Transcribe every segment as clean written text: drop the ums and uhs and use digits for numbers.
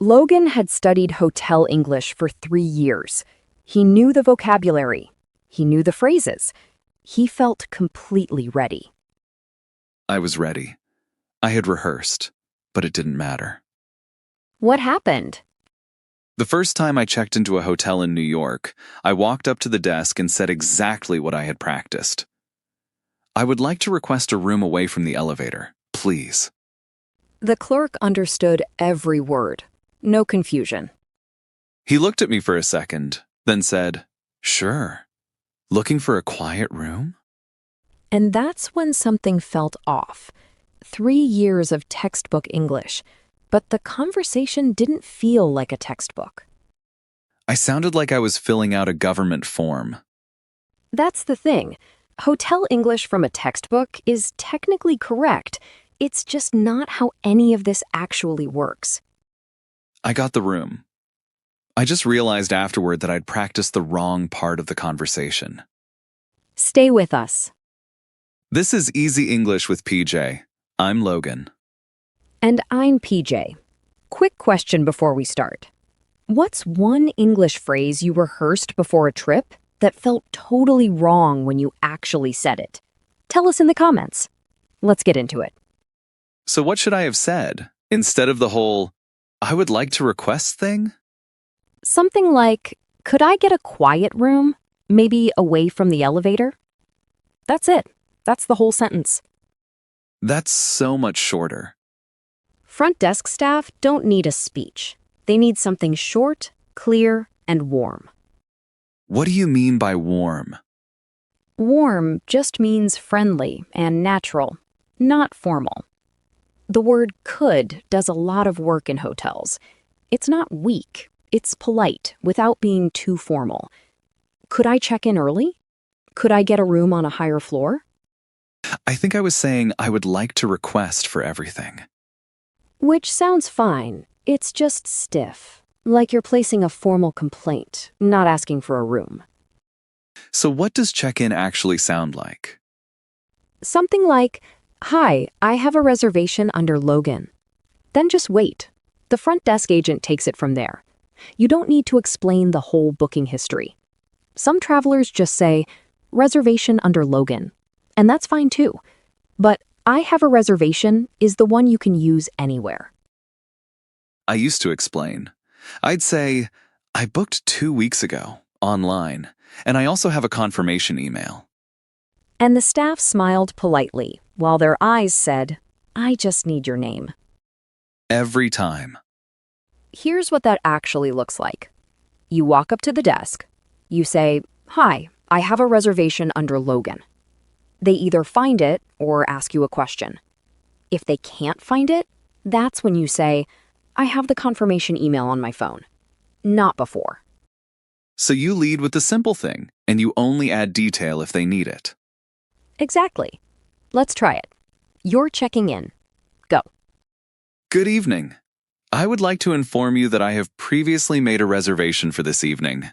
Logan had studied hotel English for 3 years. He knew the vocabulary. He knew the phrases. He felt completely ready. I was ready. I had rehearsed, but it didn't matter. What happened? The first time I checked into a hotel in New York, I walked up to the desk and said exactly what I had practiced. I would like to request a room away from the elevator, please. The clerk understood every word. No confusion. He looked at me for a second, then said, "Sure. Looking for a quiet room?" And that's when something felt off. 3 years of textbook English, but the conversation didn't feel like a textbook. I sounded like I was filling out a government form. That's the thing. Hotel English from a textbook is technically correct. It's just not how any of this actually works. I got the room. I just realized afterward that I'd practiced the wrong part of the conversation. Stay with us. This is Easy English with PJ. I'm Logan. And I'm PJ. Quick question before we start. What's one English phrase you rehearsed before a trip that felt totally wrong when you actually said it? Tell us in the comments. Let's get into it. So what should I have said instead of the whole, "I would like to request" thing? Something like, could I get a quiet room? Maybe away from the elevator? That's it. That's the whole sentence. That's so much shorter. Front desk staff don't need a speech. They need something short, clear, and warm. What do you mean by warm? Warm just means friendly and natural, not formal. The word could does a lot of work in hotels. It's not weak, it's polite without being too formal. Could I check in early? Could I get a room on a higher floor? I think I was saying I would like to request for everything. Which sounds fine. It's just stiff, like you're placing a formal complaint, not asking for a room. So what does check-in actually sound like? Something like, "Hi, I have a reservation under Logan." Then just wait. The front desk agent takes it from there. You don't need to explain the whole booking history. Some travelers just say, "Reservation under Logan." And that's fine too. But "I have a reservation" is the one you can use anywhere. I used to explain. I'd say, "I booked 2 weeks ago, online, and I also have a confirmation email." And the staff smiled politely, while their eyes said, "I just need your name." Every time. Here's what that actually looks like. You walk up to the desk. You say, "Hi, I have a reservation under Logan." They either find it or ask you a question. If they can't find it, that's when you say, "I have the confirmation email on my phone." Not before. So you lead with the simple thing, and you only add detail if they need it. Exactly. Let's try it. You're checking in. Go. Good evening. I would like to inform you that I have previously made a reservation for this evening.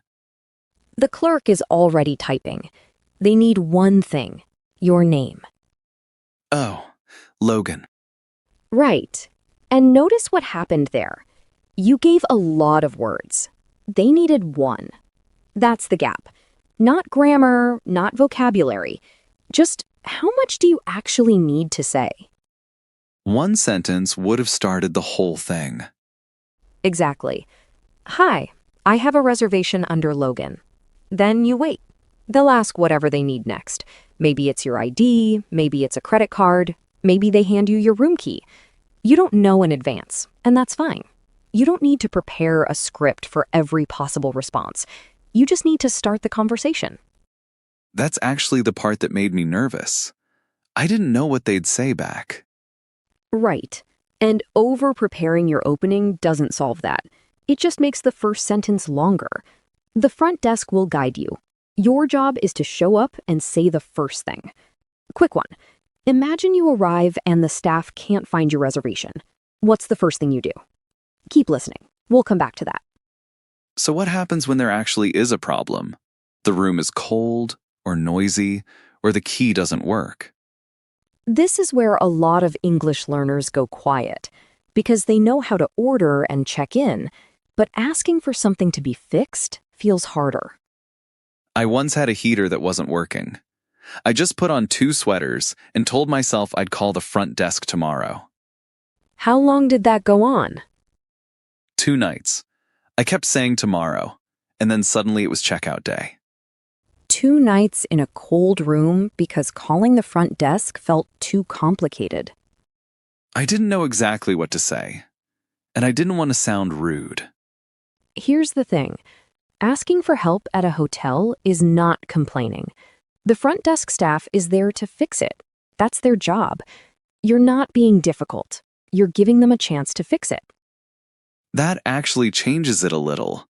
The clerk is already typing. They need one thing, your name. Oh, Logan. Right. And notice what happened there. You gave a lot of words. They needed one. That's the gap. Not grammar, not vocabulary. Just how much do you actually need to say? One sentence would have started the whole thing. Exactly. "Hi, I have a reservation under Logan." Then you wait. They'll ask whatever they need next. Maybe it's your ID, maybe it's a credit card, maybe they hand you your room key. You don't know in advance, and that's fine. You don't need to prepare a script for every possible response. You just need to start the conversation. That's actually the part that made me nervous. I didn't know what they'd say back. Right. And over-preparing your opening doesn't solve that. It just makes the first sentence longer. The front desk will guide you. Your job is to show up and say the first thing. Quick one. Imagine you arrive and the staff can't find your reservation. What's the first thing you do? Keep listening. We'll come back to that. So what happens when there actually is a problem? The room is cold or noisy, or the key doesn't work. This is where a lot of English learners go quiet, because they know how to order and check in, but asking for something to be fixed feels harder. I once had a heater that wasn't working. I just put on 2 sweaters and told myself I'd call the front desk tomorrow. How long did that go on? 2 nights. I kept saying tomorrow, and then suddenly it was checkout day. 2 nights in a cold room because calling the front desk felt too complicated. I didn't know exactly what to say, and I didn't want to sound rude. Here's the thing. Asking for help at a hotel is not complaining. The front desk staff is there to fix it. That's their job. You're not being difficult. You're giving them a chance to fix it. That actually changes it a little.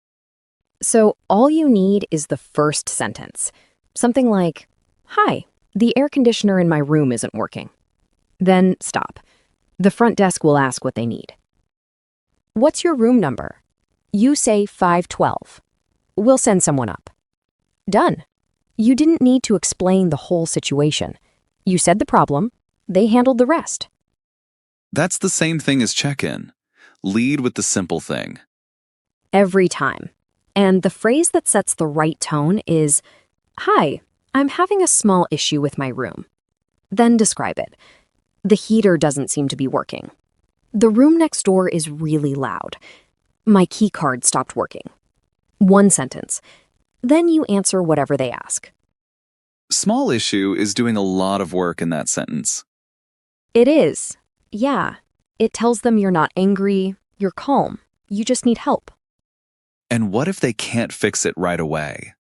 So all you need is the first sentence. Something like, "Hi, the air conditioner in my room isn't working." Then stop. The front desk will ask what they need. "What's your room number?" You say 512. "We'll send someone up." Done. You didn't need to explain the whole situation. You said the problem. They handled the rest. That's the same thing as check-in. Lead with the simple thing. Every time. And the phrase that sets the right tone is, "Hi, I'm having a small issue with my room." Then describe it. "The heater doesn't seem to be working. The room next door is really loud. My key card stopped working." One sentence. Then you answer whatever they ask. Small issue is doing a lot of work in that sentence. It is. Yeah. It tells them you're not angry, you're calm, you just need help. And what if they can't fix it right away?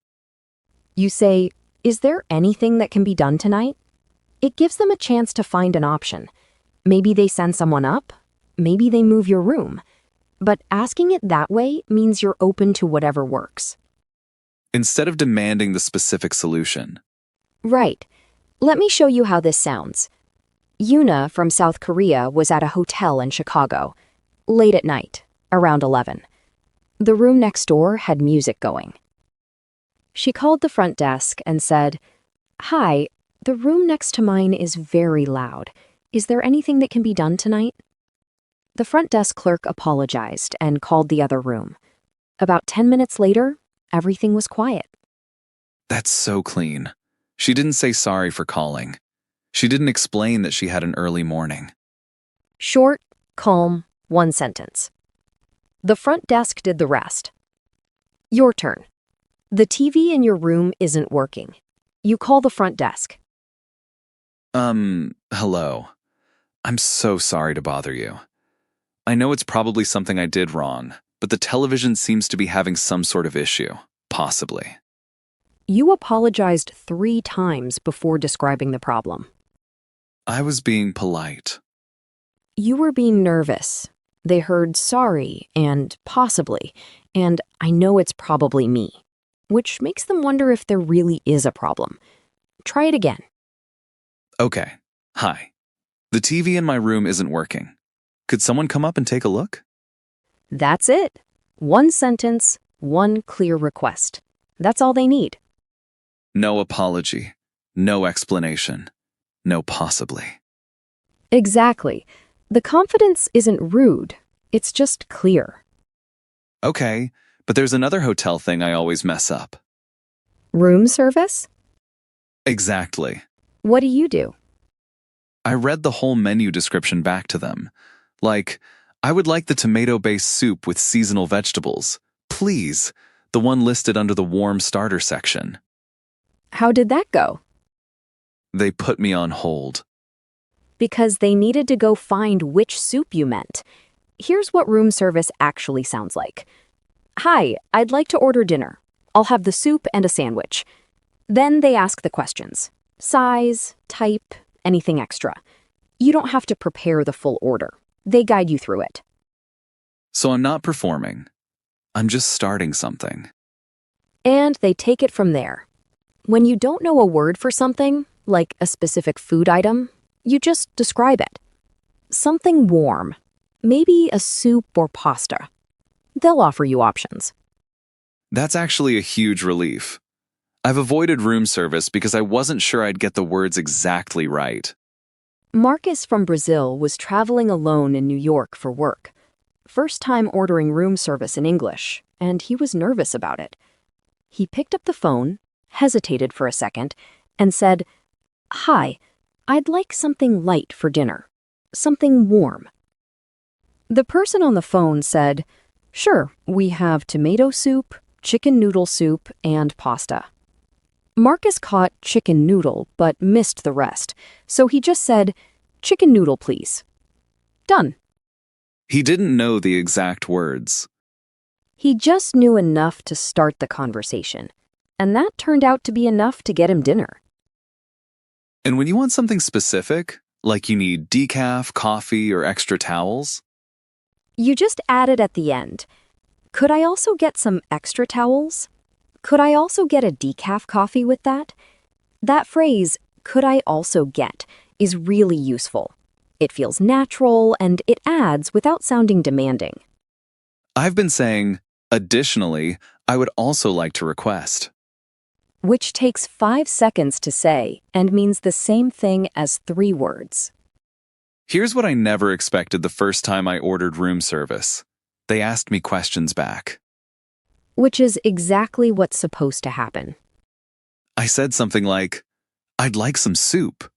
You say, "Is there anything that can be done tonight?" It gives them a chance to find an option. Maybe they send someone up, maybe they move your room. But asking it that way means you're open to whatever works. Instead of demanding the specific solution. Right. Let me show you how this sounds. Yuna from South Korea was at a hotel in Chicago, late at night, around 11. The room next door had music going. She called the front desk and said, "Hi, the room next to mine is very loud. Is there anything that can be done tonight?" The front desk clerk apologized and called the other room. About 10 minutes later, everything was quiet. That's so clean. She didn't say sorry for calling. She didn't explain that she had an early morning. Short, calm, one sentence. The front desk did the rest. Your turn. The TV in your room isn't working. You call the front desk. Hello. I'm so sorry to bother you. I know it's probably something I did wrong, but the television seems to be having some sort of issue, possibly. You apologized 3 times before describing the problem. I was being polite. You were being nervous. They heard sorry and possibly, and I know it's probably me, which makes them wonder if there really is a problem. Try it again. Okay. Hi. The TV in my room isn't working. Could someone come up and take a look? That's it. One sentence, one clear request. That's all they need. No apology. No explanation. No possibly. Exactly. The confidence isn't rude. It's just clear. Okay, but there's another hotel thing I always mess up. Room service? Exactly. What do you do? I read the whole menu description back to them. Like, I would like the tomato-based soup with seasonal vegetables. Please. The one listed under the warm starter section. How did that go? They put me on hold. Because they needed to go find which soup you meant. Here's what room service actually sounds like. "Hi, I'd like to order dinner. I'll have the soup and a sandwich." Then they ask the questions. Size, type, anything extra. You don't have to prepare the full order. They guide you through it. So I'm not performing. I'm just starting something. And they take it from there. When you don't know a word for something, like a specific food item, you just describe it. Something warm, maybe a soup or pasta. They'll offer you options. That's actually a huge relief. I've avoided room service because I wasn't sure I'd get the words exactly right. Marcus from Brazil was traveling alone in New York for work. First time ordering room service in English, and he was nervous about it. He picked up the phone, hesitated for a second, and said, "Hi, I'd like something light for dinner. Something warm." The person on the phone said, "Sure, we have tomato soup, chicken noodle soup, and pasta." Marcus caught chicken noodle but missed the rest, so he just said, "Chicken noodle, please." Done. He didn't know the exact words. He just knew enough to start the conversation, and that turned out to be enough to get him dinner. And when you want something specific, like you need decaf, coffee, or extra towels, You just added at the end, "Could I also get some extra towels? Could I also get a decaf coffee with that?" That phrase, "could I also get," is really useful. It feels natural and it adds without sounding demanding. I've been saying, additionally, I would also like to request. Which takes 5 seconds to say and means the same thing as 3 words. Here's what I never expected the first time I ordered room service. They asked me questions back. Which is exactly what's supposed to happen. I said something like, "I'd like some soup."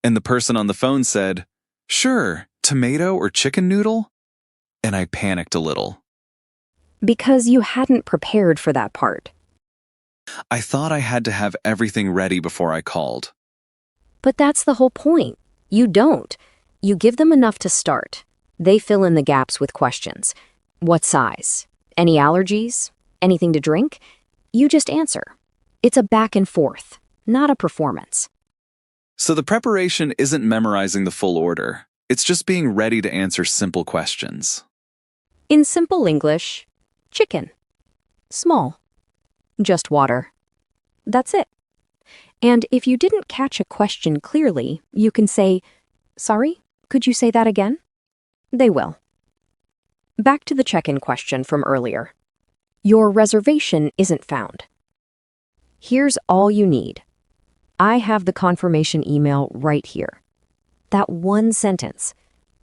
And the person on the phone said, "Sure, tomato or chicken noodle?" And I panicked a little. Because you hadn't prepared for that part. I thought I had to have everything ready before I called. But that's the whole point. You don't. You give them enough to start. They fill in the gaps with questions. What size? Any allergies? Anything to drink? You just answer. It's a back and forth, not a performance. So the preparation isn't memorizing the full order. It's just being ready to answer simple questions. In simple English, chicken. Small. Just water. That's it. And if you didn't catch a question clearly, you can say, "Sorry, could you say that again?" They will. Back to the check-in question from earlier. Your reservation isn't found. Here's all you need. I have the confirmation email right here. That one sentence.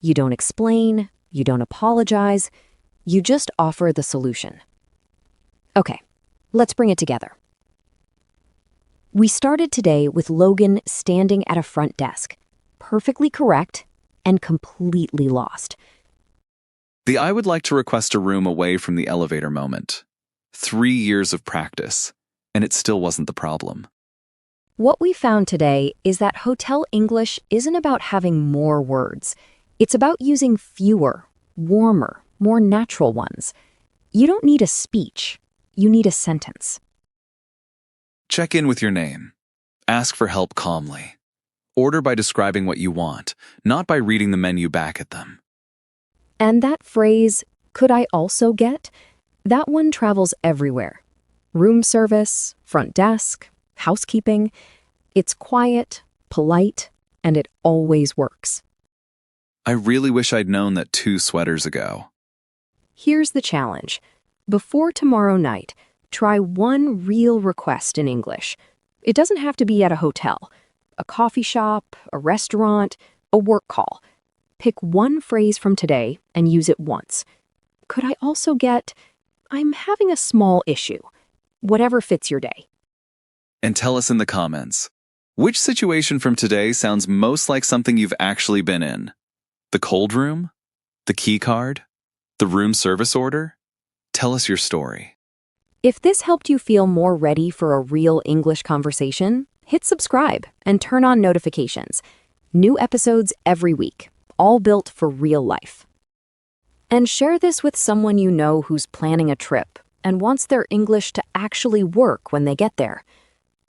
You don't explain, you don't apologize, you just offer the solution. Okay, let's bring it together. We started today with Logan standing at a front desk, perfectly correct and completely lost. The "I would like to request a room away from the elevator" moment. 3 years of practice, and it still wasn't the problem. What we found today is that hotel English isn't about having more words. It's about using fewer, warmer, more natural ones. You don't need a speech. You need a sentence. Check in with your name. Ask for help calmly. Order by describing what you want, not by reading the menu back at them. And that phrase, "could I also get?" that one travels everywhere. Room service, front desk, housekeeping. It's quiet, polite, and it always works. I really wish I'd known that 2 sweaters ago. Here's the challenge. Before tomorrow night, try one real request in English. It doesn't have to be at a hotel, a coffee shop, a restaurant, a work call. Pick one phrase from today and use it once. Could I also get, "I'm having a small issue," whatever fits your day. And tell us in the comments, which situation from today sounds most like something you've actually been in? The cold room? The key card? The room service order? Tell us your story. If this helped you feel more ready for a real English conversation, hit subscribe and turn on notifications. New episodes every week, all built for real life. And share this with someone you know who's planning a trip and wants their English to actually work when they get there.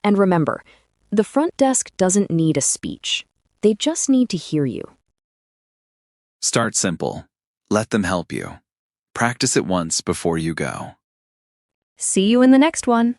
And remember, the front desk doesn't need a speech. They just need to hear you. Start simple. Let them help you. Practice it once before you go. See you in the next one.